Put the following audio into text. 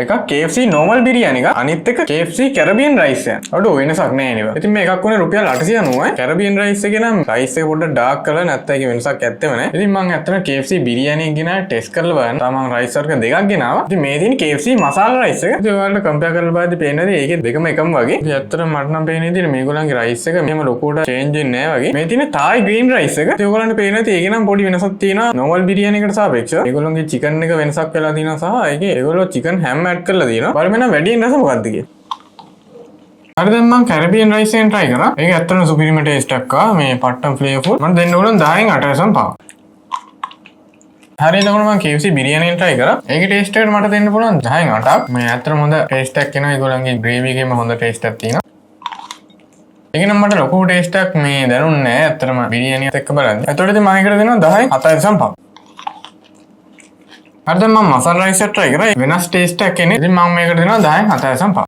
එකක් KFC normal biryani එක අනිත් එක KFC Caribbean rice එක. අපිට ඔය වෙනසක් නෑ නේද? ඉතින් මේ එකක් වුණේ රුපියල් 890යි. Caribbean rice එකේ නම් rice එක පොඩ්ඩක් dark කරලා නැත්නම් ඒකේ වෙනසක් ඇත්තෙම නෑ. ඉතින් මම ඇත්තටම KFC බිරියානි එක ගෙනාවා ටෙස්ට් කරලා බලන්න. තාම මම rice වර්ග දෙකක් ගෙනාවා. ඉතින් මේ තියෙන KFC මසාලා rice එක. ඉතින් ඔයාලට compare කරලා බලද්දි පේනවාද ඒකේ දෙකම එකම වගේ. ඉතින් ඇත්තටම මට නම් පේන විදිහට මේගොල්ලන්ගේ rice එක මෙහෙම ලොකුවට change වෙන්නේ නෑ වගේ. මේ තියෙන Thai green rice එක. ඉතින් ඔයගොල්ලන්ට පේනවාද ඒකේ නම් පොඩි වෙනසක් තියෙනවා normal බිරියානි එකට සාපේක්ෂව. ඒගොල්ලන්ගේ chicken එක වෙනසක් වෙලා තියෙනවා සහ ඒකේ ඒගොල්ලෝ chicken ham add කරලා තියෙනවා. බලන්න වැඩියෙන් රස මොකක්ද කියලා. හරි දැන් මම Caribbean rice එකෙන් try කරා. ඒක ඇත්තටම සුපිරිම taste එකක් ආවා. මේ පට්ටම් flavorful. මම දෙන්න ඕන 10න් 8 පාව. හරි එතකොට මම KFC බිරියානියෙන් try කරා. ඒකේ taste එකට මට දෙන්න පුළුවන් 10න් 8ක්. මේ ඇත්තටම හොඳ taste එකක් එනවා. ඒගොල්ලන්ගේ gravy එකේම හොඳ taste එකක් තියෙනවා. ඒක නම් මට ලොකු taste එකක් මේ දැනුන්නේ නැහැ. ඇත්තටම බිරියානියත් එක්ක බලද්දි. එතකොට ඉතින් මම ඒකට දෙනවා 10න් 7.5. හරි දැන් මම මසාලා රයිස් එක try කරා. වෙනස් taste එකක් එන්නේ. ඉතින් මම මේකට දෙනවා 10න් 7.5.